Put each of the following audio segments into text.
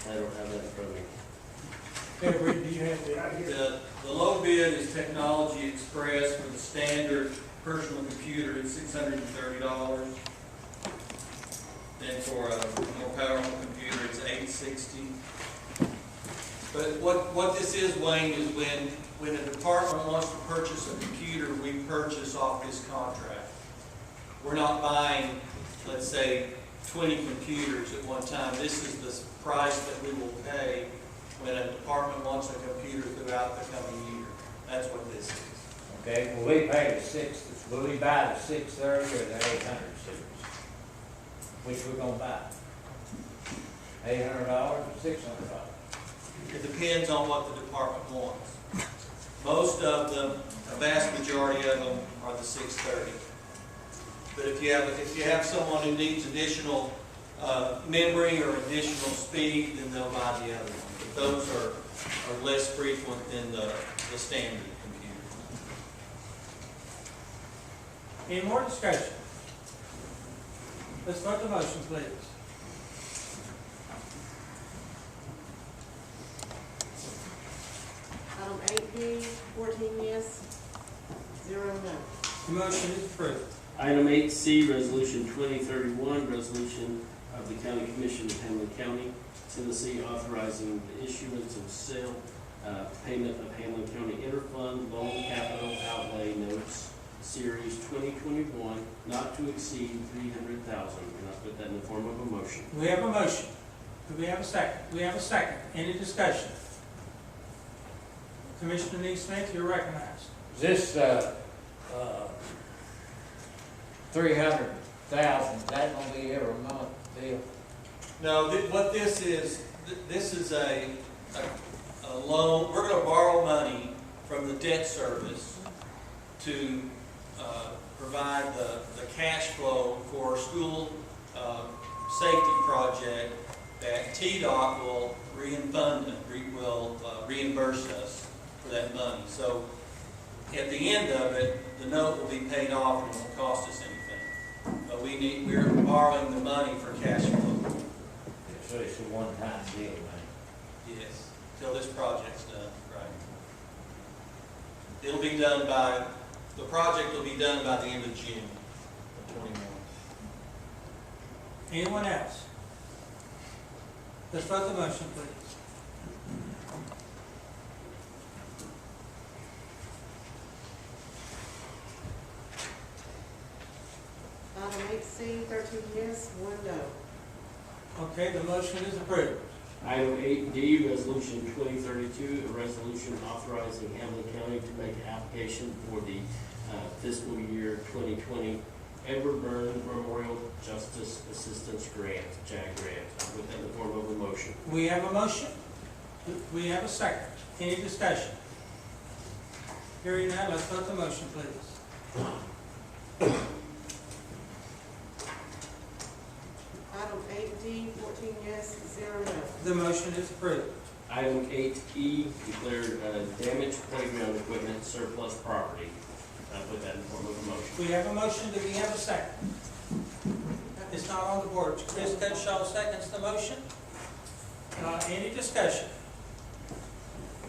I don't have that in front of me. Okay, Reid, do you have the? The low bid is Technology Express for the standard personal computer, it's $630. Then for a more powerful computer, it's $860. But what this is, Wayne, is when a department wants to purchase a computer, we purchase off this contract. We're not buying, let's say, 20 computers at one time. This is the price that we will pay when a department wants a computer throughout the coming year. That's what this is. Okay, will we pay the will we buy the 630 or the 800 series? Which we're gonna buy? $800 or $600? It depends on what the department wants. Most of them, a vast majority of them, are the 630. But if you have someone who needs additional memory or additional speed, then they'll buy the other one. But those are less frequent than the standard computer. Any more discussion? Let's vote the motion, please. Item 8B, 14 yes, 0 no. The motion is approved. Item 8C, Resolution 2031, Resolution of the County Commission of Hamlin County, Tennessee, authorizing the issuance of sale, payment of Hamlin County Interfund Loan Capital Outlay Notes, Series 2021, not to exceed $300,000. And I'll put that in the form of a motion. We have a motion. Do we have a second? We have a second. Any discussion? Commissioner NeSmith, you're recognized. Is this, 300,000, is that gonna be every month deal? No, what this is a loan. We're going to borrow money from the debt service to provide the cash flow for a school safety project that TDOT will reimburse us for that money. So at the end of it, the note will be paid off and it won't cost us anything. But we're borrowing the money for cash flow. So it's a one-time deal, man. Yes, till this project's done, right. It'll be done the project will be done by the end of June of 21. Anyone else? Let's vote the motion, please. Item 8C, 13 yes, 1 no. Okay, the motion is approved. Item 8D, Resolution 2032, a resolution authorizing Hamlin County to make an application for the fiscal year 2020 Edward Byrne Memorial Justice Assistance Grant, JAG grant. I'll put that in the form of a motion. We have a motion. We have a second. Any discussion? Hearing none, let's vote the motion, please. Item 8D, 14 yes, 0 no. The motion is approved. Item 8E, declared damaged playground equipment surplus property. I'll put that in the form of a motion. We have a motion. Do we have a second? It's not on the board. Chris Cutshaw seconds the motion. Any discussion?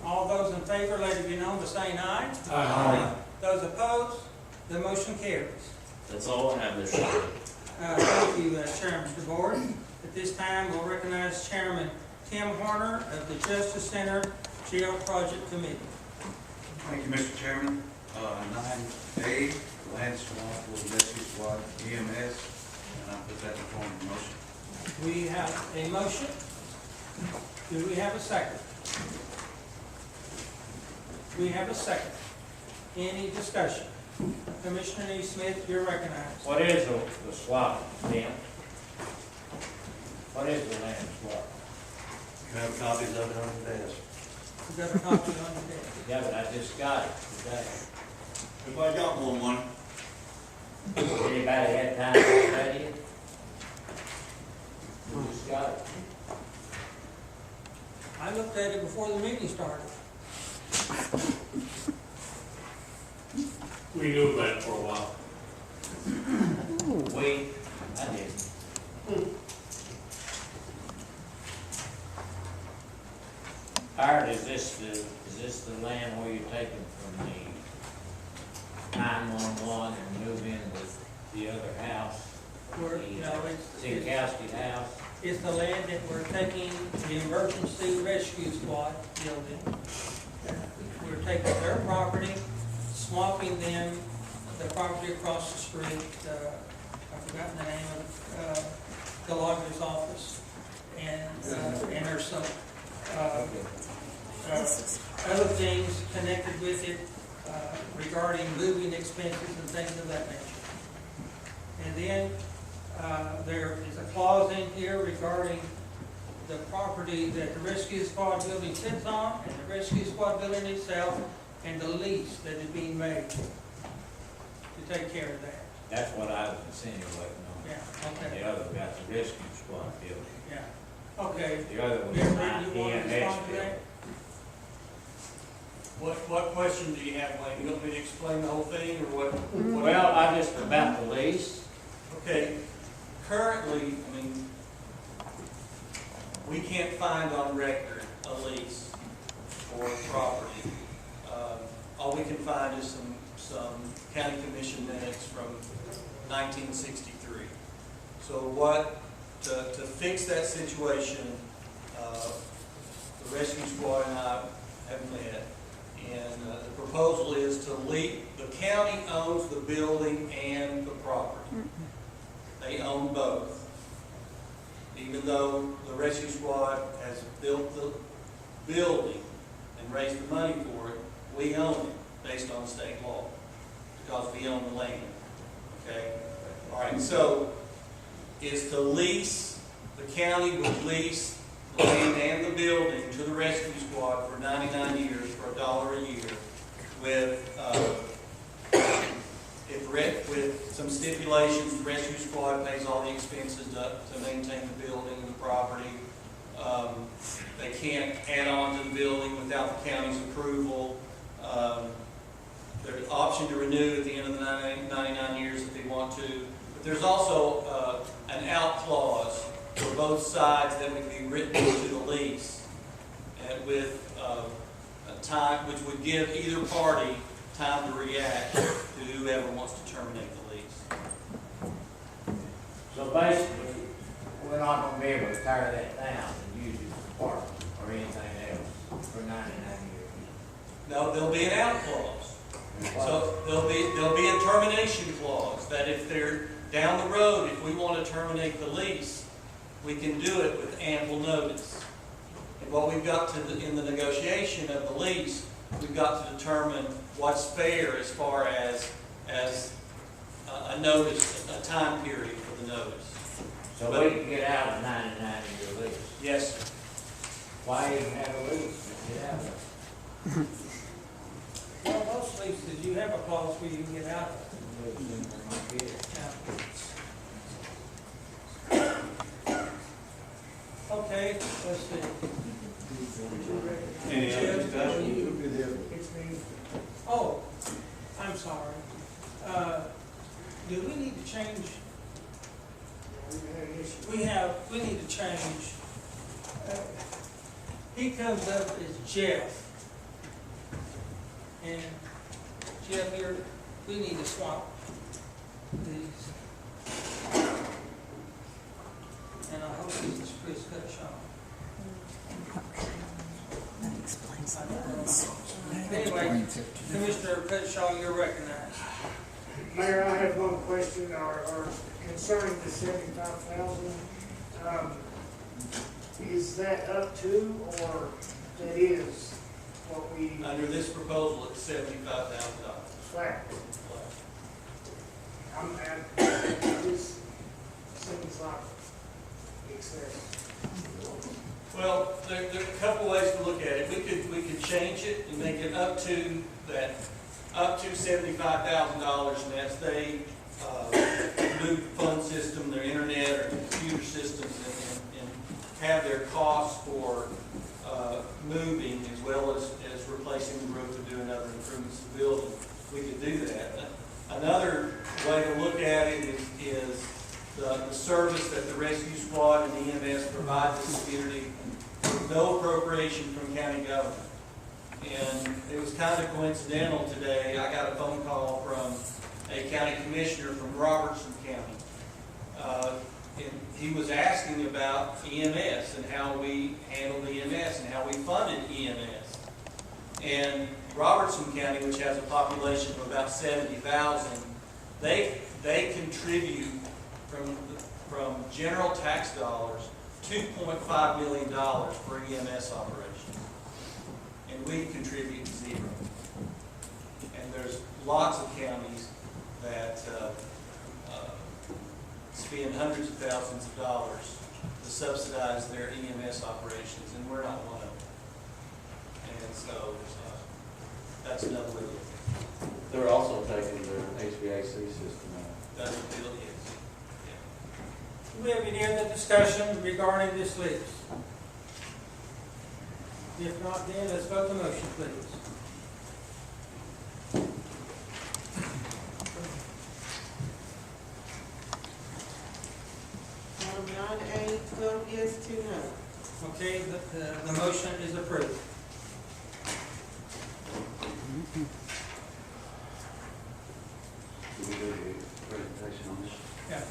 All those in favor, let it be known by saying aye. Aye. Those opposed, the motion carries. That's all I have, Mr. Chairman. Thank you, Chairman of the Board. At this time, we'll recognize Chairman Tim Horner of the Justice Center Jail Project Committee. Thank you, Mr. Chairman. 9A, Land Swamp for Rescue Squad EMS, and I put that in the form of a motion. We have a motion. Do we have a second? We have a second. Any discussion? Commissioner NeSmith, you're recognized. What is the swap, Tim? What is the land swap? You have copies of it on the desk. You got a copy on the desk. Yeah, but I just got it today. Everybody got one? Anybody had time to study it? We just got it. I looked at it before the meeting started. We knew about it for a while. I didn't. Art, is this the land where you're taking from the 911 and move in with the other house? We're, you know, Zinkowski's house? it's the land that we're taking the emergency rescue squad building. We're taking their property, swapping them, the property across the street, I've forgotten the name of, the lawyer's office. And there's some, other things connected with it, regarding moving expenses and things of that nature. And then, there is a clause in here regarding the property that the rescue squad building sits on, and the rescue squad building itself, and the lease that is being made to take care of that. That's what I was insinuating on. Yeah, okay, The other got the rescue squad building. yeah, okay. The other was Mayor, my you want to EMS respond to building. that? What question do you have, Wayne? You want me to explain the whole thing, or what? Well, I just about the lease. Okay, currently, I mean, we can't find on record a lease for property. All we can find is some county commission minutes from 1963. So to fix that situation, the rescue squad and I have met, and the proposal is to lease, the county owns the building and the property. They own both. Even though the rescue squad has built the building and raised the money for it, we own it based on state law, because we own the land, okay? All right, so is to lease, the county would lease the land and the building to the rescue squad for 99 years for $1 a year with, with some stipulations. The rescue squad pays all the expenses to maintain the building and the property. They can't add on to the building without the county's approval. There's an option to renew at the end of the 99 years if they want to. But there's also an out clause for both sides that would be written into the lease, and with a time which would give either party time to react to whoever wants to terminate the lease. So basically, we're not gonna be able to tear that down and use it for parking or anything else for 99 years. No, there'll be an out clause. So there'll be a termination clause that if they're down the road, if we want to terminate the lease, we can do it with ample notice. And what we've got to in the negotiation of the lease, we've got to determine what's fair as far as a notice, a time period for the notice. So we can get out of 99-year lease. Yes, sir. Why even have a lease? Get out of it. Well, most leases, you have a clause where you can get out of it. Okay, let's see. Any other discussion? Oh, I'm sorry. Do we need to change? We need to change. He comes up as Jeff. And Jeff here, we need to swap these. And I hope this is Chris Cutshaw. That explains I don't know. Anyway, Commissioner Cutshaw, you're recognized. Mayor, I have one question or concerning the 75,000. Is that up to, or that is what we Under this proposal, it's $75,000. flat? This seems like excessive. Well, there are a couple ways to look at it. We could change it and make it up to $75,000, and as they move the phone system, their internet or computer systems, and have their costs for moving as well as replacing the roof and doing other improvements to the building, we could do that. Another way to look at it is the service that the rescue squad and EMS provide to the community. with no appropriation from county government. And it was kind of coincidental today, I got a phone call from a county commissioner from Robertson County. And he was asking about EMS and how we handled EMS and how we funded EMS. And Robertson County, which has a population of about 70,000, they contribute from general tax dollars $2.5 million for EMS operations. And we contribute zero. And there's lots of counties that spend hundreds of thousands of dollars to subsidize their EMS operations, and we're not one of them. And so that's another way to look at it. They're also taking their HVAC system out. That's what the deal is. Do we have any other discussion regarding this lease? If not, then let's vote the motion, please. Item 9A, 12 yes, 2 no. Okay, the motion is approved. Can we do the presentation on this? Yeah.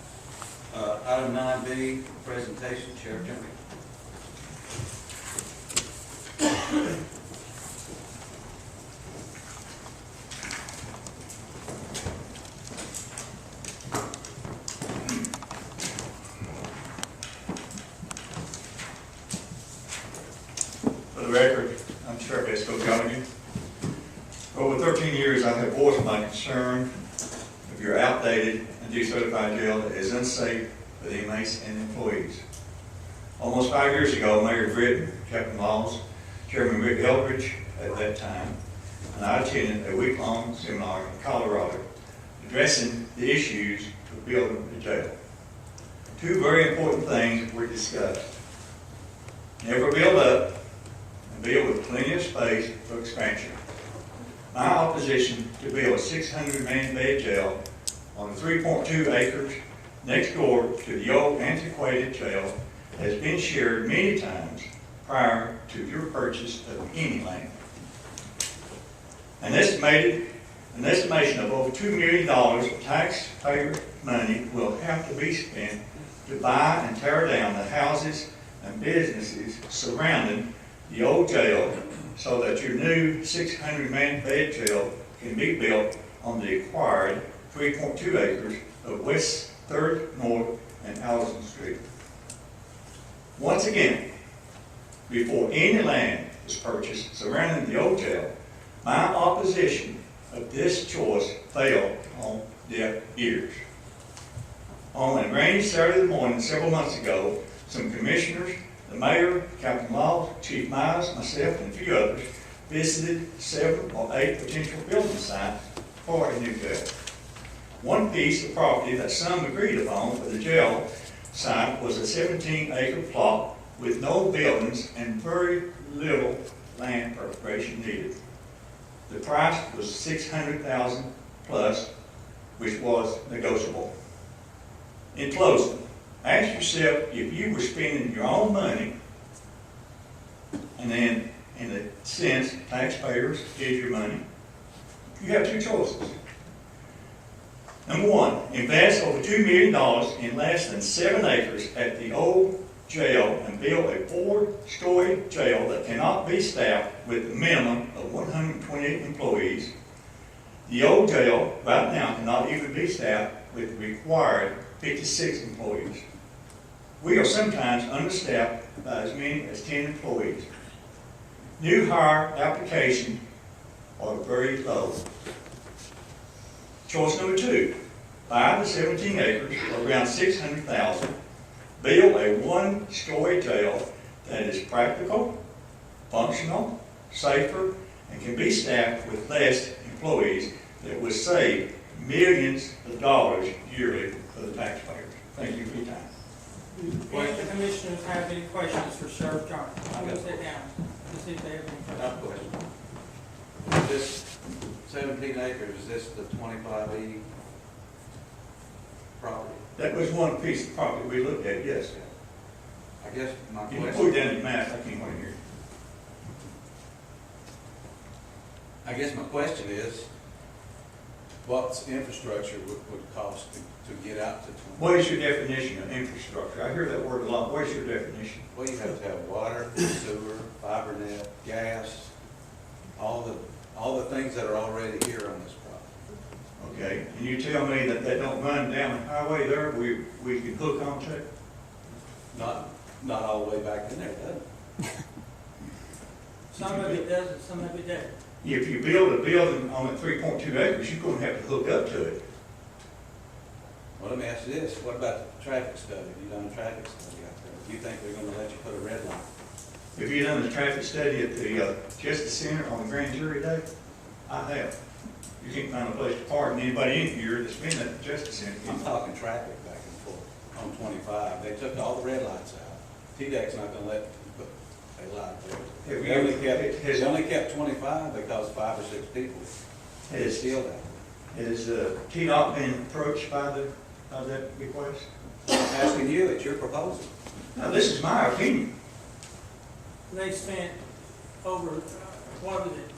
Item 9B, presentation, Sheriff Jimmy. For the record, I'm Sheriff Jarnagin. For over 13 years, I have voiced my concern of your outdated and decertified jail that is unsafe for the inmates and employees. Almost 5 years ago, Mayor Britton, Captain Laws, Chairman Rick Eldridge at that time, and I attended a week-long seminar in Colorado addressing the issues of building the jail. Two very important things were discussed. Never build up, and build with plenty of space for expansion. My opposition to build a 600-man bed jail on 3.2 acres next door to the old antiquated jail has been shared many times prior to your purchase of any land. An estimation of over $2 million of taxpayer money will have to be spent to buy and tear down the houses and businesses surrounding the old jail so that your new 600-man bed jail can be built on the acquired 3.2 acres of West 3rd North and Allison Street. Once again, before any land is purchased surrounding the old jail, my opposition of this choice fell on deaf ears. On a rainy Saturday morning several months ago, some commissioners, the mayor, Captain Laws, Chief Miles, myself, and a few others visited 7 or 8 potential building sites for a new jail. One piece of property that some agreed upon for the jail site was a 17-acre plot with no buildings and very little land preparation needed. The price was $600,000 plus, which was negotiable. In closing, ask yourself if you were spending your own money, and then, in a sense, taxpayers is your money. You have two choices. Number one, invest over $2 million in less than 7 acres at the old jail and build a 4-story jail that cannot be staffed with a minimum of 128 employees. The old jail right now cannot even be staffed with the required 56 employees. We are sometimes understaffed by as many as 10 employees. New hire applications are very low. Choice number 2, buy the 17 acres, around $600,000, build a 1-story jail that is practical, functional, safer, and can be staffed with less employees that would save millions of dollars yearly for the taxpayers. Thank you for your time. Any of the commissioners have any questions for Sheriff Jarnagin? I'm going to sit down to see if they have any I have questions. a question. This 17 acres, is this the 25E property? That was one piece of property we looked at, yes. I guess my Can you question. put down your mask? I can't hear you. I guess my question is, what's infrastructure would cost to get out to 20? What is your definition of infrastructure? I hear that word a lot. What is your definition? Well, you have to have water, sewer, fiber net, gas, all the things that are already here on this property. Okay, and you tell me that they don't run down the highway there, we can hook onto it? Not all the way back in there, does it? Some of it does and some of it doesn't. If you build a building on a 3.2 acres, you're gonna have to hook up to it. Well, let me ask you this, what about the traffic study? Have you done a traffic study out there? Do you think they're gonna let you put a red light? Have you done the traffic study at the Justice Center on the grand jury day? I have. You can't find a place to park, and anybody in here that's been at the Justice Center. I'm talking traffic back and forth on 25. They took all the red lights out. TDEC's not gonna let you put a light there. They only kept 25 because 5 or 6 people Has steal that. TDOT been approached by that request? I'm asking you, it's your proposal. Now, this is my opinion. They spent over, what was it,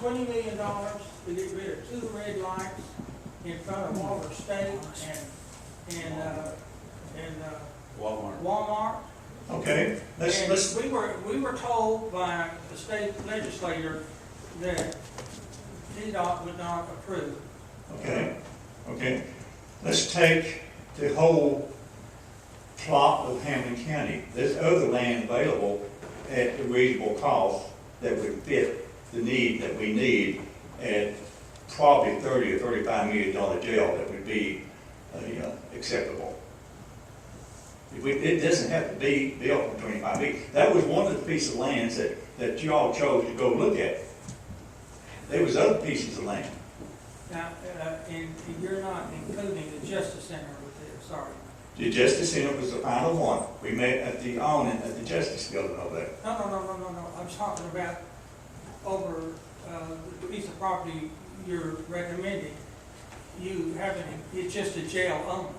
$20 million to get rid of 2 red lights in front of Walter State and Walmart. Walmart. Okay, And let's, we were told by the state legislator that DDOT would not approve. okay. Let's take the whole plot of Hamlin County. There's other land available at a reasonable cost that would fit the need that we need at probably $30 or $35 million jail that would be acceptable. It doesn't have to be built for 25 million. That was one of the pieces of lands that you all chose to go look at. There was other pieces of land. Now, and you're not including the Justice Center with this, sorry. The Justice Center was the final one. We met at the awning at the Justice Building over there. No. I'm talking about over the piece of property you're recommending. You haven't, it's just a jail only.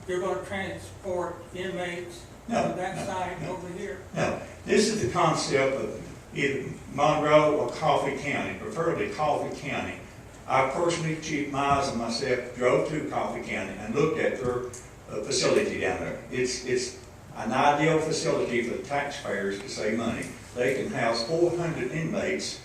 You're going to transport inmates No, from that no, side no. over here. Now, this is the concept of either Monroe or Coffee County, preferably Coffee County. I personally, Chief Miles and myself, drove to Coffee County and looked at their facility down there. It's an ideal facility for the taxpayers to save money. They can house 400 inmates,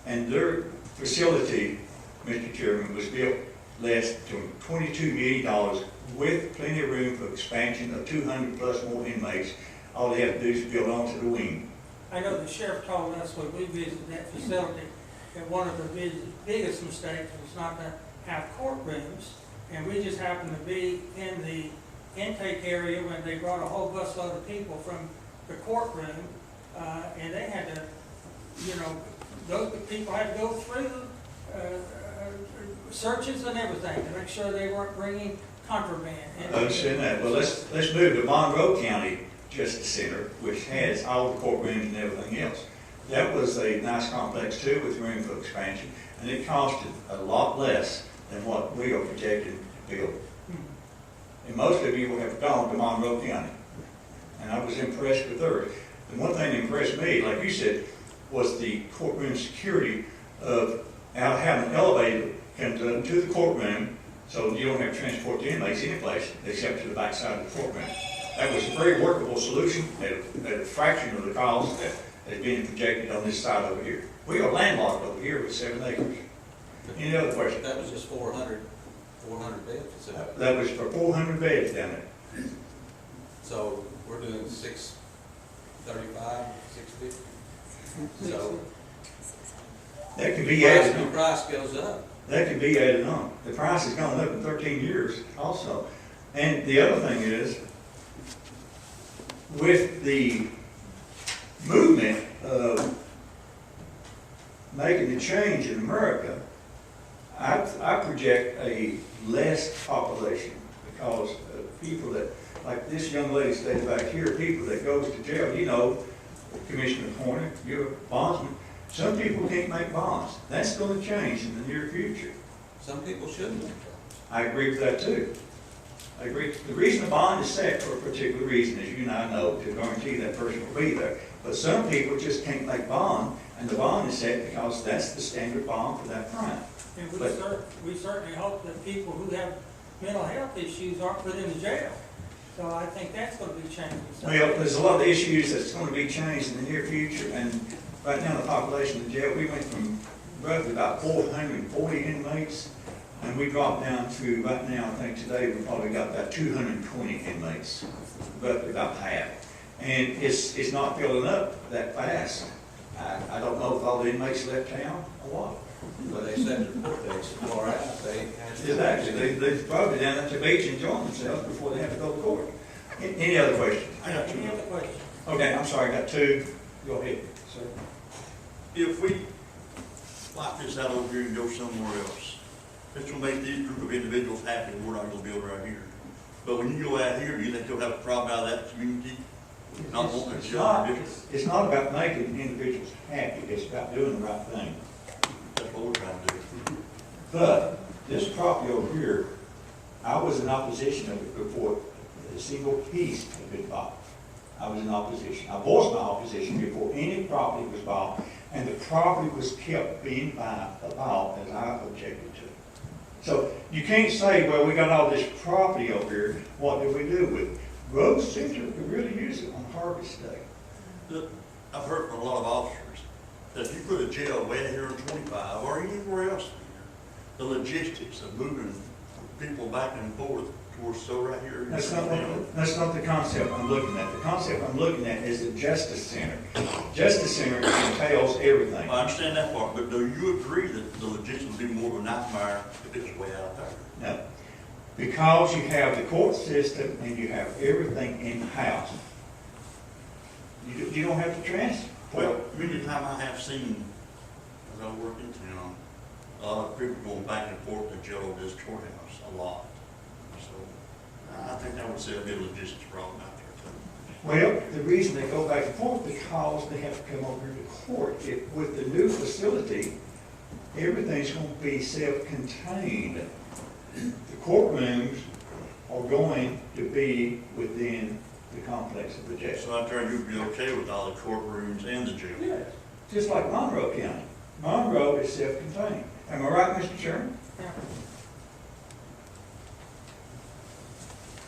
and their facility, Mr. Chairman, was built less than $22 million with plenty of room for expansion of 200 plus more inmates. All they have to do is build onto the wing. I know the sheriff told us when we visited that facility that one of the biggest mistakes was not to have courtrooms, and we just happened to be in the intake area when they brought a whole busload of people from the courtroom, and they had to, those people had to go through searches and everything to make sure they weren't bringing contraband. I understand that. Well, let's move to Monroe County Justice Center, which has all the courtrooms and everything else. That was a nice complex too, with room for expansion, and it costed a lot less than what we are projecting to build. And most of you will have gone to Monroe County, and I was impressed with theirs. The one thing that impressed me, like you said, was the courtroom security of having an elevator come to the courtroom, so you don't have to transport the inmates any place except to the back side of the courtroom. That was a very workable solution at a fraction of the cost that is being projected on this side over here. We are landlocked over here with 7 acres. Any other questions? That was just 400 beds. That was for 400 beds down there. So we're doing 635, 650. So That can be added the on. price goes up. That can be added on. The price has gone up in 13 years also. And the other thing is, with the movement of making the change in America, I project a less population because of people that, like this young lady stated back here, people that goes to jail, Commissioner Horner, you're a bondsman. Some people can't make bonds. That's going to change in the near future. Some people shouldn't make bonds. I agree with that too. I agree. The reason the bond is set for a particular reason, as you and I know, to guarantee that person will be there. But some people just can't make bond, and the bond is set because that's the standard bond for that crime. And But- we certainly hope that people who have mental health issues aren't put in jail. So I think that's gonna be changed. Well, there's a lot of issues that's going to be changed in the near future, and right now the population of the jail, we went from roughly about 440 inmates, and we dropped down to, right now, I think today, we probably got about 220 inmates, roughly about half. And it's not filling up that fast. I don't know if all the inmates left town or what. But they said the court dates are far out, It's actually, they're probably down at the beach enjoying themselves before they have to go to court. Any other questions? I got any other questions? Okay, I'm sorry, I got two. Go ahead, sir. If we wipe this out over here and go somewhere else, it's gonna make these group of individuals happy, we're not gonna build right here. But when you go out here, do you think you'll have a problem out of that community? Not wanting to show individuals? It's not about making individuals happy, it's about doing the right thing. That's what we're trying to do. But this property over here, I was in opposition of it before a single piece had been bought. I was in opposition. I voiced my opposition before any property was bought, and the property was kept being bought as I objected to. So you can't say, well, we got all this property over here, what do we do with it? Road Center could really use it on harvest day. Look, I've heard from a lot of officers that if you put a jail way out here on 25 or anywhere else here, the logistics of moving people back and forth towards so right here. That's not the concept I'm looking at. The concept I'm looking at is the Justice Center. Justice Center entails everything. I understand that part, but do you agree that the logistics would be more of a nightmare if it was way out there? No. Because you have the court system and you have everything in-house. You don't have to transfer. Well, many times I have seen, as I work in town, a lot of people going back and forth to jail over this courthouse a lot. So I think that would say a bit of logistics problem out there too. Well, the reason they go back and forth because they have to come over here to court. With the new facility, everything's going to be self-contained. The courtrooms are going to be within the complex of the jail. So out there, you'd be okay with all the courtrooms and the jail? Yes, just like Monroe County. Monroe is self-contained. Am I right, Mr. Chairman? Yeah.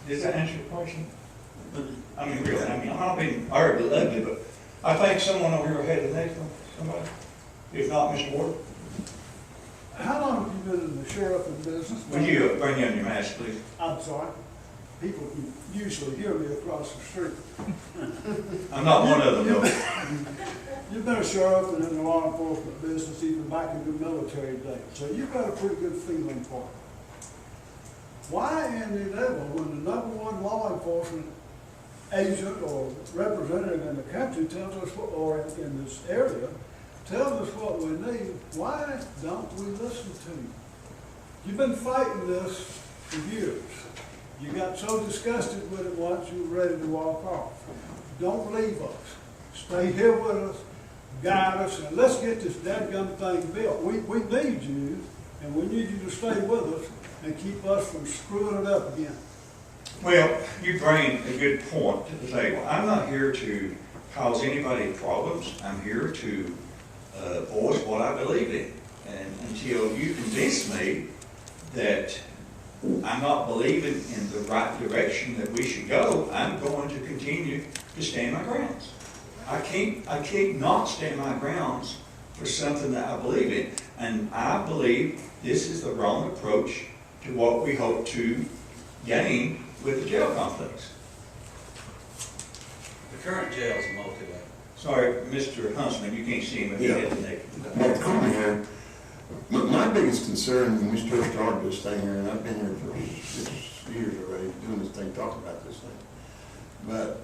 Does that answer your question? I mean, really, I'm not being ugly, but I think someone over here had the next one, somebody. If not, Mr. Ward. How long have you been in the sheriff's business? Would you bring in your mask, please? I'm sorry. People can usually hear me across the street. I'm not one of them, though. You've been a sheriff and in the law enforcement business even back in the military days, so you've got a pretty good feeling for it. Why in the devil, when the #1 law enforcement agent or representative in the country tells us what, or in this area, tells us what we need, why don't we listen to you? You've been fighting this for years. You got so disgusted with it once you were ready to walk off. Don't leave us. Stay here with us, guide us, and let's get this dadgum thing built. We need you, and we need you to stay with us and keep us from screwing it up again. Well, you bring a good point to the table. I'm not here to cause anybody problems. I'm here to voice what I believe in. And until you convince me that I'm not believing in the right direction that we should go, I'm going to continue to stand my grounds. I can't not stand my grounds for something that I believe in. And I believe this is the wrong approach to what we hope to gain with the jail complex. The current jail is multi-level. Sorry, Mr. Huntsman, you can't see him if he had the neck. My biggest concern when we first started this thing here, and I've been here for 6 years already doing this thing, talking about this thing, but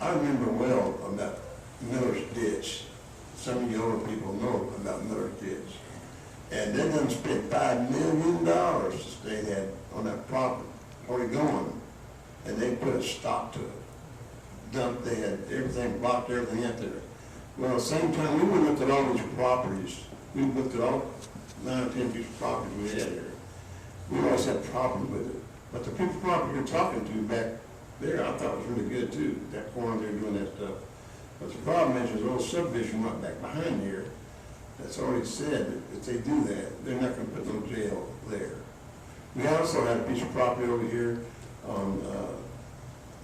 I remember well about Miller's Ditch. Some of you older people know about Miller's Ditch. And they done spent $5 million they had on that property, already going, and they put a stop to it. Dumped, they had everything, blocked everything out there. Well, at the same time, we looked at all these properties. We looked at all 9 or 10 pieces of property we had here. We always had problems with it. But the people property you're talking to back there, I thought was really good too, that corner there doing that stuff. But the problem is, there's a little subdivision right back behind here that's already said that if they do that, they're not gonna put no jail there. We also had a piece of property over here on,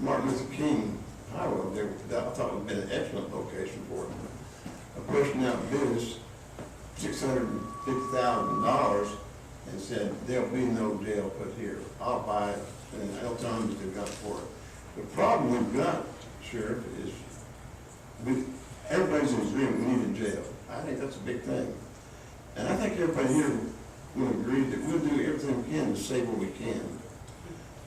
Martin Luther King Highway there, that I thought would have been an excellent location for it. A person out of business, $650,000, and said, there'll be no jail put here. I'll buy it, and I'll tell them what they've got for it. The problem we've got, Sheriff, is everybody's in agreement, we need a jail. I think that's a big thing. And I think everybody here will agree that we'll do everything we can to save what we can.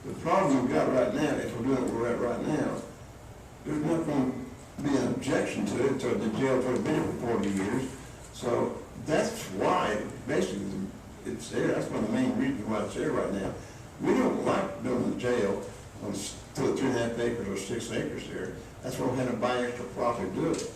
The problem we've got right now, if we're doing what we're at right now, there's not going to be an objection to it, to the jail for been for 40 years. So that's why, basically, it's there. That's one of the main reasons why it's there right now. We don't like building a jail on 3.5 acres or 6 acres there. That's why we had to buy extra property to do it.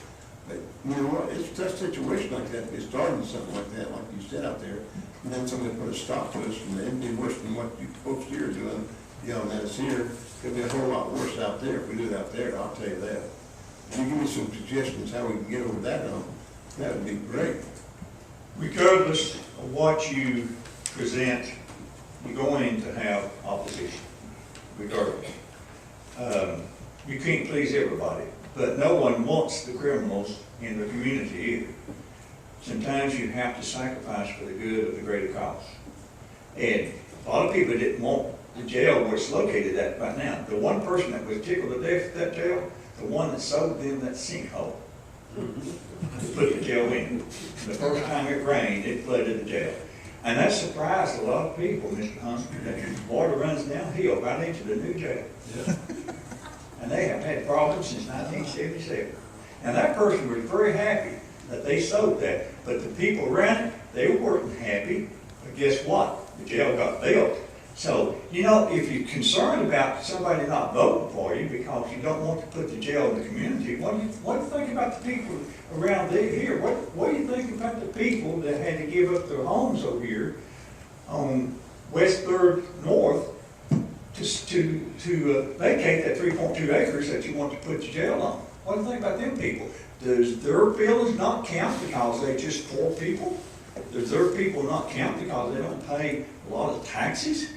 But you know what? It's a tough situation like that. It started with something like that, like you said out there, and then somebody put a stop to us, and it'd be worse than what you folks here are doing. Yelling at us here, could be a whole lot worse out there if we do it out there. I'll tell you that. If you give me some suggestions how we can get over that hump, that would be great. Regardless of what you present, you're going to have opposition, regardless. You can't please everybody, but no one wants the criminals in the community either. Sometimes you have to sacrifice for the good of the greater cause. And a lot of people didn't want the jail where it's located at right now. The one person that was tickled to death at that jail, the one that sold them that sinkhole to put the jail in. The first time it rained, it flooded the jail. And that surprised a lot of people, Mr. Huntsman, that the water runs downhill right into the new jail. Yeah. And they have had problems since 1977. And that person was very happy that they sold that. But the people around it, they weren't happy. But guess what? The jail got built. So, you know, if you're concerned about somebody not voting for you because you don't want to put the jail in the community, what do you think about the people around here? What do you think about the people that had to give up their homes over here on West 3rd North to vacate that 3.2 acres that you want to put the jail on? What do you think about them people? Does their feelings not count because they just poor people? Does their people not count because they don't pay a lot of taxes?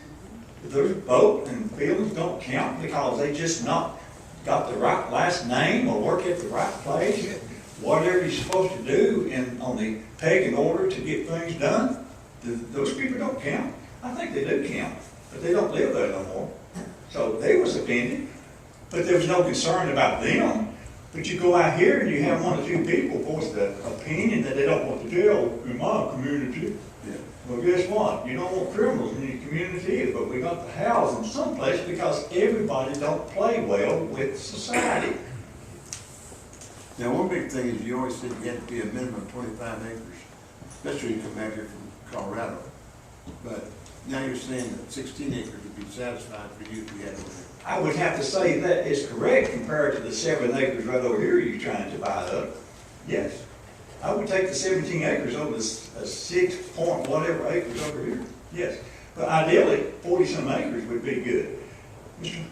Their vote and feelings don't count because they just not got the right last name or work at the right place? Whatever you're supposed to do on the peg in order to get things done, those people don't count. I think they do count, but they don't live there no more. So they was offended, but there was no concern about them. But you go out here and you have one or two people voice the opinion that they don't want the jail in my community. Yeah. Well, guess what? You don't want criminals in your community either, but we got to house them someplace because everybody don't play well with society. Now, one big thing is you always said you had to be a minimum of 25 acres, especially when you come back here from Colorado. But now you're saying that 16 acres would be satisfied for you if you had over there. I would have to say that is correct compared to the 7 acres right over here you're trying to buy up. Yes. I would take the 17 acres over the 6 point whatever acres over here. Yes. But ideally, 40-some acres would be good. Mr.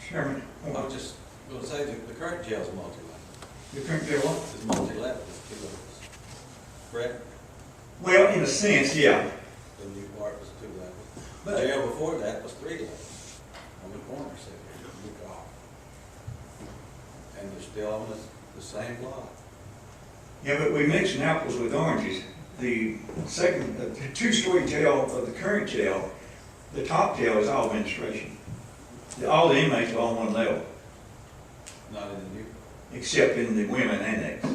Chairman? I was just going to say that the current jail is multi-level. The current jail what? It's multi-level, it's 2 levels. Correct? Well, in a sense, yeah. The new part was 2 levels. The jail before that was 3 levels. On the corner, so you go off. And they're still on the same lot. Yeah, but we mixing apples with oranges. The second, the 2-story jail of the current jail, the top jail is all administration. All the inmates are on one level, Not in the new. except in the women annex.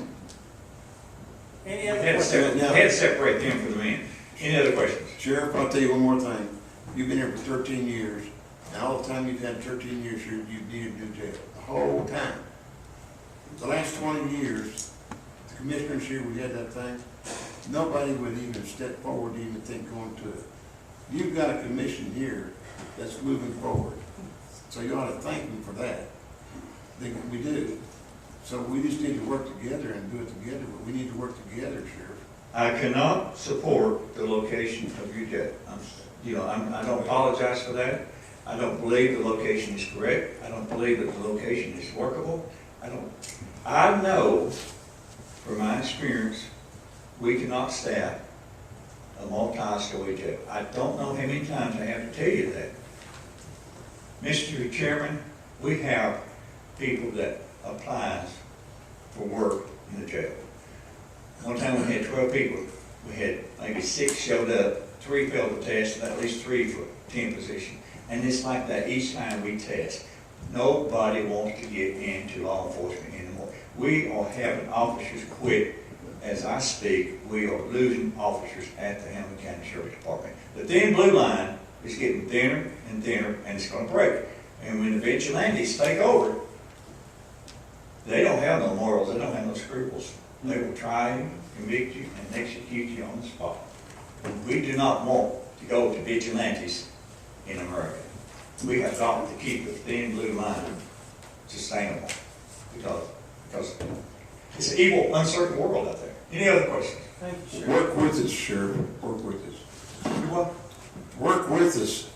Any We other had to questions? separate them from the men. Any other questions? Sheriff, I'll tell you one more thing. You've been here for 13 years, and all the time you've had 13 years here, you've needed a new jail. The whole time. The last 20 years, the commissioners here, we had that thing, nobody would even step forward to even think going to it. You've got a commission here that's moving forward. So you ought to thank them for that. I think we do. So we just need to work together and do it together, but we need to work together, Sheriff. I cannot support the location of your jail. I don't apologize for that. I don't believe the location is correct. I don't believe that the location is workable. I know from my experience, we cannot staff a multi-story jail. I don't know how many times I have to tell you that. Mr. Chairman, we have people that applies for work in the jail. One time we had 12 people. We had maybe 6 showed up, 3 failed the test, and at least 3 for 10 position. And it's like that each time we test. Nobody wants to get into law enforcement anymore. We are having officers quit. As I speak, we are losing officers at the Hamilton County Sheriff's Department. The thin blue line is getting thinner and thinner, and it's going to break. And when the vigilantes take over, they don't have no morals, they don't have no scruples. They will try you, convict you, and execute you on the spot. We do not want to go to vigilantes in America. We have got to keep the thin blue line sustainable because it's an evil, uncertain world out there. Any other questions? Thank you, Sheriff. Work with us, Sheriff, work with us. You what? Work with us.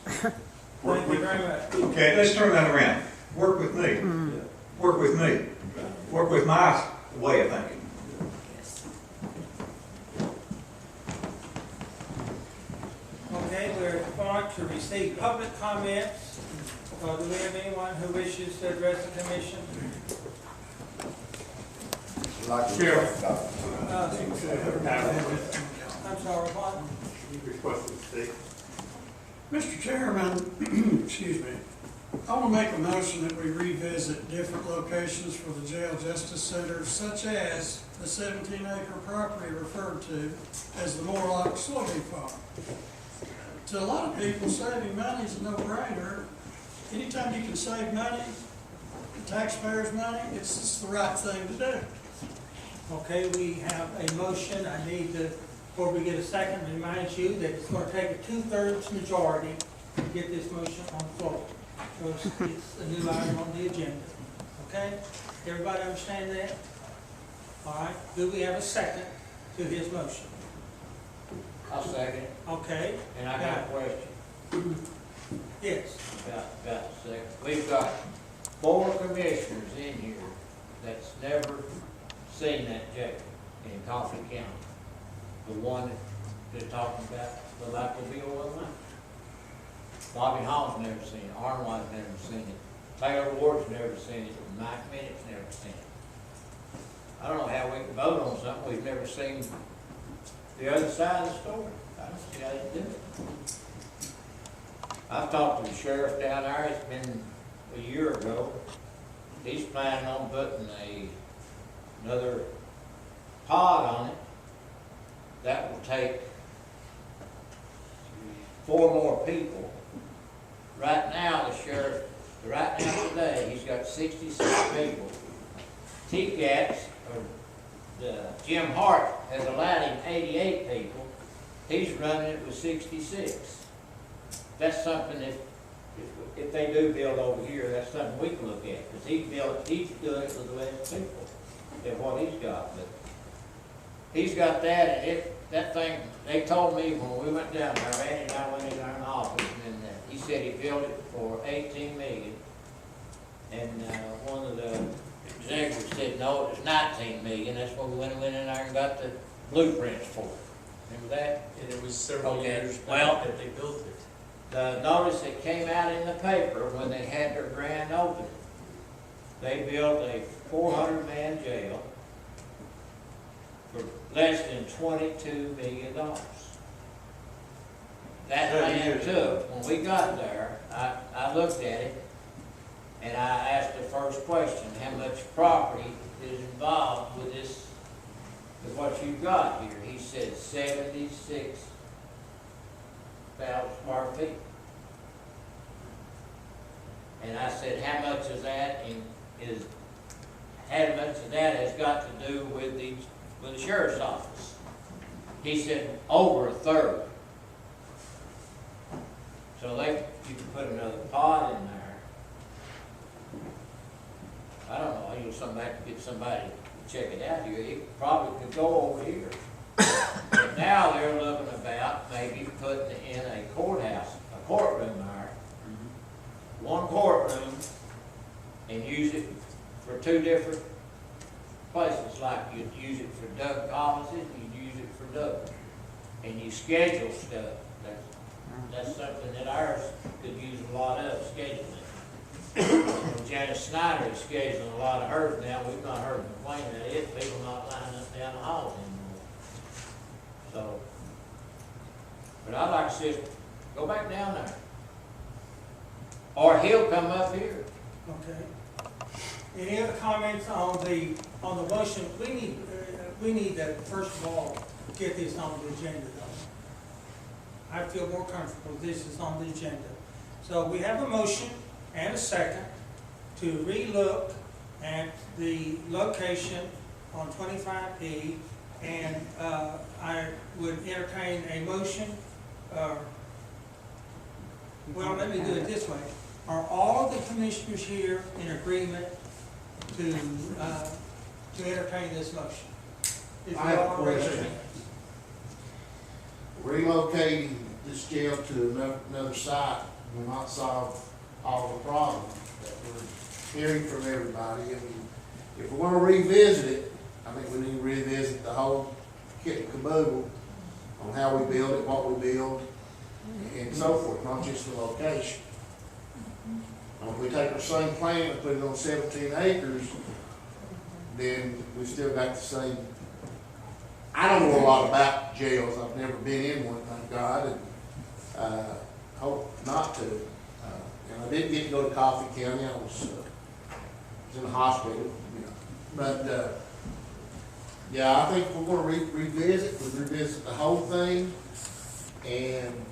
Thank you very much. Okay, let's turn that around. Work with me. Work with me. Work with my way of thinking. Okay, we're going to receive public comments. Do we have anyone who wishes to address the commission? Like Sheriff. I'm sorry, what? Mr. Chairman, excuse me, I want to make a motion that we revisit different locations for the jail justice center, such as the 17-acre property referred to as the Morelock Soybean Property. To a lot of people, saving money is a no-brainer. Anytime you can save money, the taxpayers' money, it's just the right thing to do. Okay, we have a motion. I need to, before we get a second, remind you that it's going to take a 2/3 majority to get this motion on the floor. So it's a new item on the agenda. Okay? Everybody understand that? All right. Do we have a second to his motion? I'll second. Okay. And I got a question. Yes. Got a second. We've got 4 commissioners in here that's never seen that jail in Coffee County. The one that they're talking about, the like will be over the line. Bobby Haun's never seen it, Arnold's never seen it, Taylor Ward's never seen it, Mike Minnick's never seen it. I don't know how we can vote on something we've never seen the other side of the story. I don't see how they do it. I've talked to the sheriff down there, it's been a year ago. He's planning on putting another pod on it. That will take 4 more people. Right now, the sheriff, right now today, he's got 66 people. TCATS, or Jim Hart, has allowed him 88 people. He's running it with 66. That's something that, if they do build over here, that's something we can look at, because he's doing it with less people than what he's got. But he's got that, and that thing, they told me when we went down there, Randy and I went in there in the office, and he said he built it for $18 million. And one of the executives said, no, it was $19 million. That's what we went in there and got the blueprints for. Remember that? And it was several years Well, back that they built it. the notice that came out in the paper when they had their grand opening, they built a 400-man jail for less than $22 million. That land took, when we got there, I looked at it, and I asked the first question, how much property is involved with this, with what you've got here? He said 76,000 square feet. And I said, how much of that how much of that has got to do with the sheriff's office? He said, over 1/3. So you can put another pod in there. I don't know, I need somebody to get somebody to check it out here. It probably could go over here. But now they're looking about maybe putting in a courthouse, a courtroom there, one courtroom and use it for two different places, like you'd use it for Doug Collins's, you'd use it for Doug. And you schedule stuff. That's something that ours could use a lot of, scheduling. Janice Snyder is scheduling a lot of hers now. We've not heard them complain about it. People not lining up down the hall anymore. So, but I'd like to see us go back down there. Or he'll come up here. Okay. Any other comments on the motion? We need to, first of all, get this on the agenda though. I feel more comfortable this is on the agenda. So we have a motion and a second to relook at the location on 25E, and I would entertain a motion. Well, let me do it this way. Are all the commissioners here in agreement to entertain this motion? If I have you a are, raise your question. hand. Relocating this jail to another site will not solve all the problems that we're hearing from everybody. I mean, if we want to revisit it, I think we need to revisit the whole kit and caboodle on how we build it, what we build, and so forth, not just the location. If we take our same plan and put it on 17 acres, then we still got the same. I don't know a lot about jails. I've never been in one, thank God, and hope not to. And I didn't get to go to Coffee County. I was in the hospital, you know. But yeah, I think we're going to revisit the whole thing, and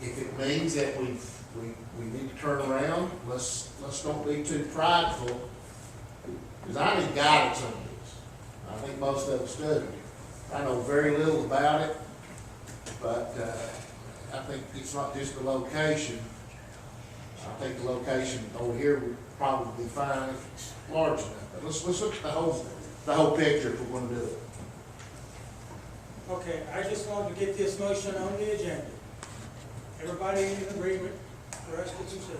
if it means that we need to turn around, let's don't be too prideful. Because I need guidance on this. I think most of us do. I know very little about it, but I think it's not just the location. I think the location over here would probably be fine if it's large enough. But let's look at the whole picture if we're going to do it. Okay, I just wanted to get this motion on the agenda. Everybody in agreement for us to consider.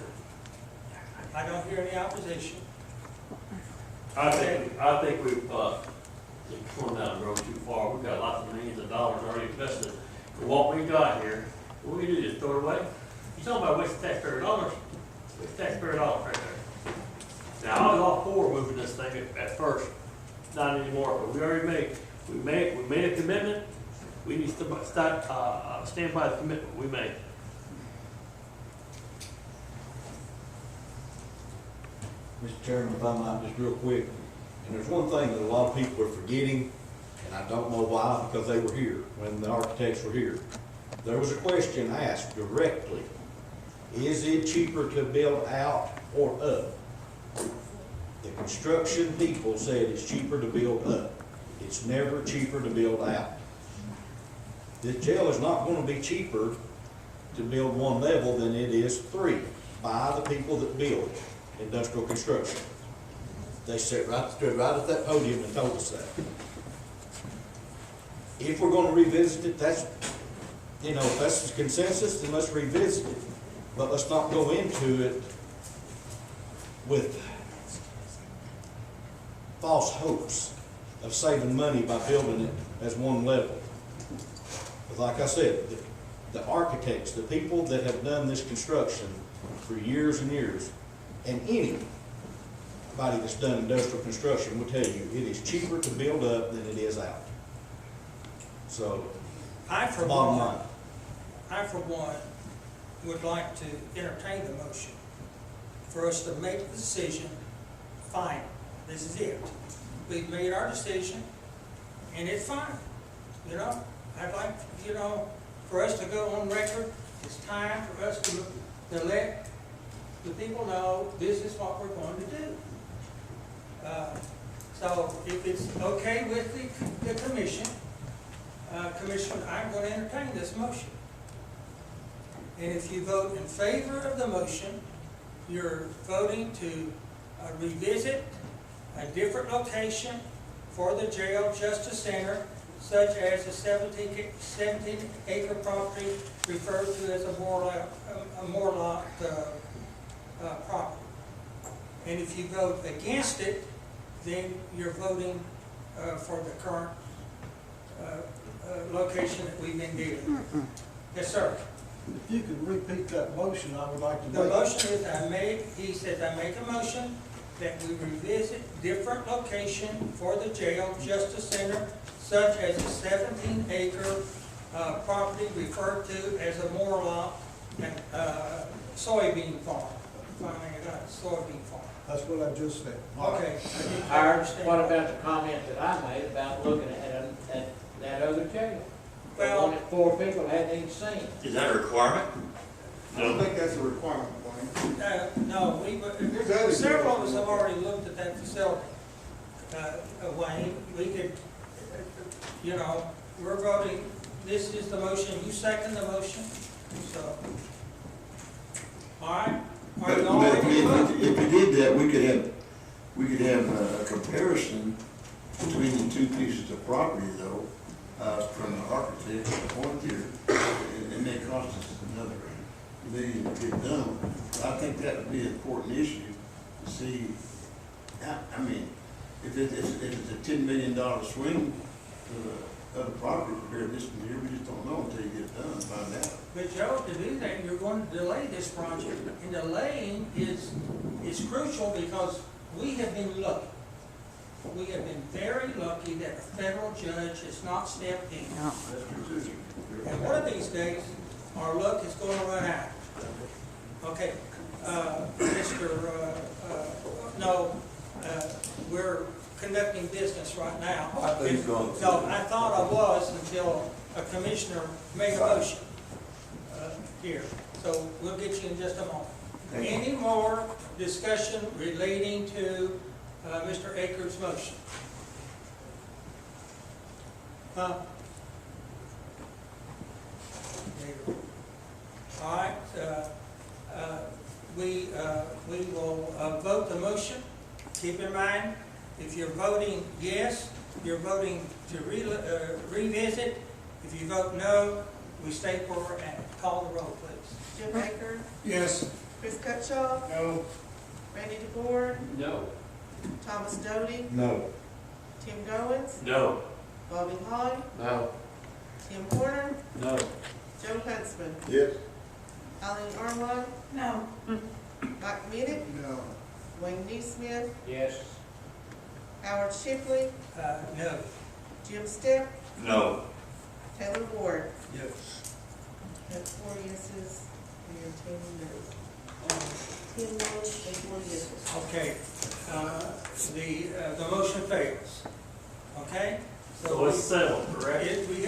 I don't hear any opposition. I think we've gone down the road too far. We've got lots of millions of dollars already invested. For what we've got here, what we do is throw it away. You're talking about wasting taxpayer dollars. Waste taxpayer dollars right there. Now, I was all for moving this thing at first, not anymore, but we already we made a commitment. We need to stand by the commitment we made. Mr. Chairman, if I might, just real quick, and there's one thing that a lot of people are forgetting, and I don't know why, because they were here, when the architects were here. There was a question asked directly, is it cheaper to build out or up? The construction people said it's cheaper to build up. It's never cheaper to build out. This jail is not going to be cheaper to build one level than it is three by the people that build industrial construction. They stood right at that podium and told us that. If we're going to revisit it, that's, if that's the consensus, then let's revisit it. But let's not go into it with false hopes of saving money by building it as one level. But like I said, the architects, the people that have done this construction for years and years, and anybody that's done industrial construction will tell you it is cheaper to build up than it is out. So, bottom line. I, for one, would like to entertain the motion for us to make the decision, fine, this is it. We've made our decision, and it's fine. I'd like, for us to go on record, it's time for us to let the people know this is what we're going to do. So if it's okay with the commission, Commissioner, I'm going to entertain this motion. And if you vote in favor of the motion, you're voting to revisit a different location for the jail justice center, such as a 17-acre property referred to as a Morelock property. And if you vote against it, then you're voting for the current location that we've been given. Yes, sir. If you could repeat that motion, I would like to The make. motion is he says I make a motion that we revisit different location for the jail justice center, such as a 17-acre property referred to as a Morelock soybean farm. Finally, I got it, soybean farm. That's what I just said. Okay. What about the comment that I made about looking at that other jail? Well- One that 4 people hadn't even seen. Is that a requirement? I don't think that's a requirement, Wayne. No, several of us have already looked at that facility. Wayne, we could, we're voting, this is the motion, you second the motion, so. All right? Are you all ready to vote? If we did that, we could have a comparison between the two pieces of property though, from the architect's point of view. It may cost us another $1 million to get done. I think that would be an important issue to see. I mean, if it's a $10 million swing to the other property compared to this one here, we just don't know until you get it done and find out. But Joe, to do that, you're going to delay this project, and delaying is crucial because we have been lucky. We have been very lucky that a federal judge has not stepped in. And one of these days, our luck is going to run out. Okay, we're conducting business right now. No, I thought I was until a commissioner made a motion here. So we'll get you in just a moment. Any more discussion relating to Mr. Akard's motion? All right, we will vote the motion. Keep in mind, if you're voting yes, you're voting to revisit. If you vote no, we stay where we're at. Call the roll, please. Jim Baker, Yes. Chris Cutshaw, No. Randy DeBoer, No. Thomas Doty, No. Tim Goins, No. Bobby Haun, No. Tim Horner, No. Joe Huntsman, Yes. Eileen Armstrong, no, Mike Minnick, No. Wayne NeSmith, Yes. Howard Shipley, No. Jim Stepp, No. Taylor Ward. Yes. That's 4 yeses and 10 noes. 10 noes and 4 yeses. Okay, the motion fails. Okay? So it's settled, correct? We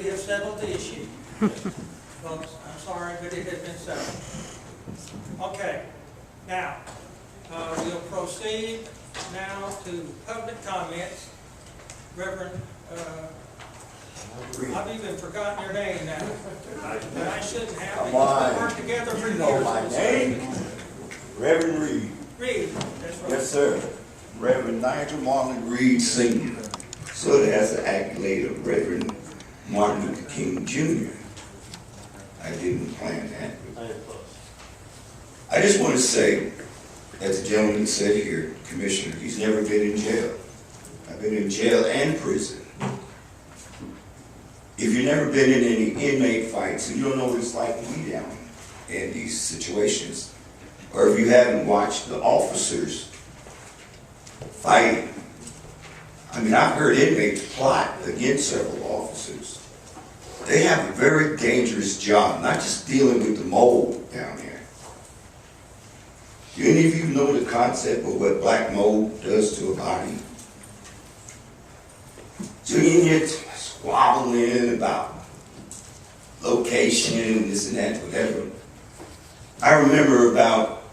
have settled the issue. Folks, I'm sorry, but it has been settled. Okay, now, we'll proceed now to public comments. Reverend, I've even forgotten your name now. But I shouldn't have, because we worked together for years. You know my name? Reverend Reid. Reid, that's right. Yes, sir. Reverend Nigel Reid Sr. So that's the accolade of Reverend Martin Luther King Jr. I didn't plan that. I just want to say, as the gentleman said here, Commissioner, he's never been in jail. I've been in jail and prison. If you've never been in any inmate fights and you don't know what it's like to be down in these situations, or if you haven't watched the officers fighting, I mean, I've heard inmates plot against several officers. They have a very dangerous job, not just dealing with the mold down there. Do any of you know the concept of what black mold does to a body? So you get squabbling about location, this and that, whatever. I remember about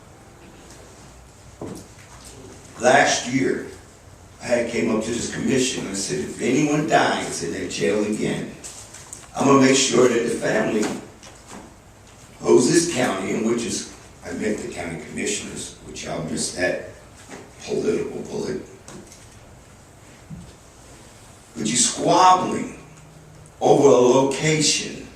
last year, I came up to this commission and I said, if anyone dies in that jail again, I'm going to make sure that the family owes this county, and which is, I meant the county commissioners, which y'all missed that political bullet. But you squabbling over a location.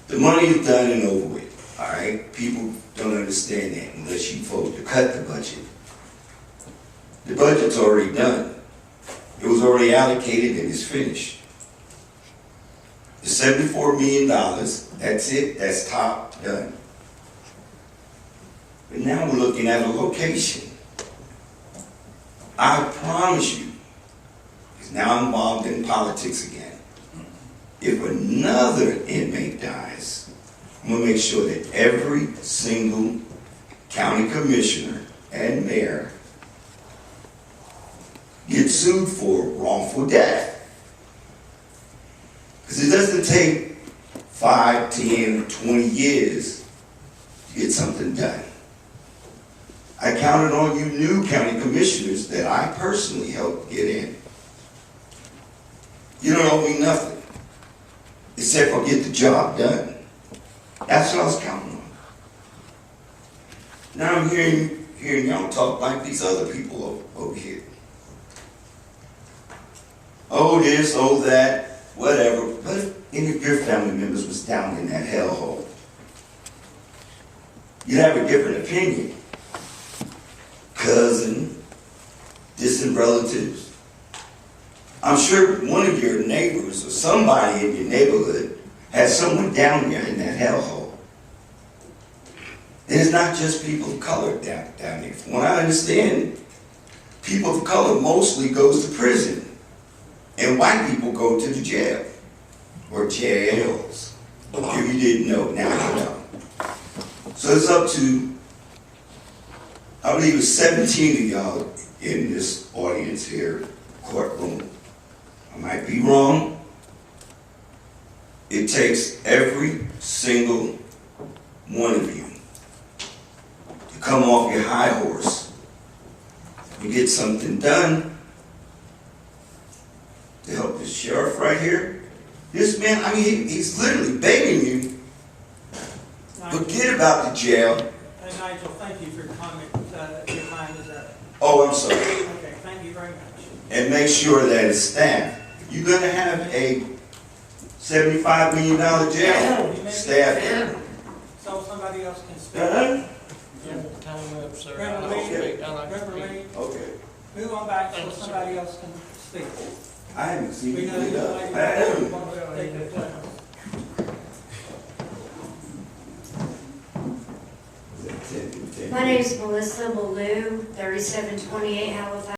The money is done and over with, all right? People don't understand that unless you vote to cut the budget. The budget's already done. It was already allocated and it's finished. The $74 million, that's it, that's top, done. But now we're looking at a location. I promise you, because now I'm involved in politics again, if another inmate dies, I'm gonna make sure that every single county commissioner and mayor gets sued for wrongful death. Because it doesn't take 5, 10, 20 years to get something done. I counted on you new county commissioners that I personally helped get in. You don't owe me nothing, except for get the job done. That's what I was counting on. Now I'm hearing y'all talk like these other people over here. Oh this, oh that, whatever. But if any of your family members was down in that hellhole, you'd have a different opinion. Cousin, distant relatives. I'm sure one of your neighbors or somebody in your neighborhood has someone down there in that hellhole. And it's not just people of color down there. From what I understand, people of color mostly goes to prison. And white people go to the jail, or jails. If you didn't know, now you know. So it's up to, I believe it's 17 of y'all in this audience here, courtroom. I might be wrong. It takes every single one of you to come off your high horse and get something done to help this sheriff right here. This man, I mean, he's literally begging you, forget about the jail. Hey, Nigel, thank you for your comment. Your time is up. Oh, I'm sorry. Okay, thank you very much. And make sure that it's staffed. You're gonna have a $75 million jail staffed in. So somebody else can speak. Time up, sir. Reverend Reid, Reverend Reid, Okay. move on back so somebody else can speak. I haven't seen We you know do you that. like I haven't. to take the place. My name is Melissa Ballou, 3728 Halifax.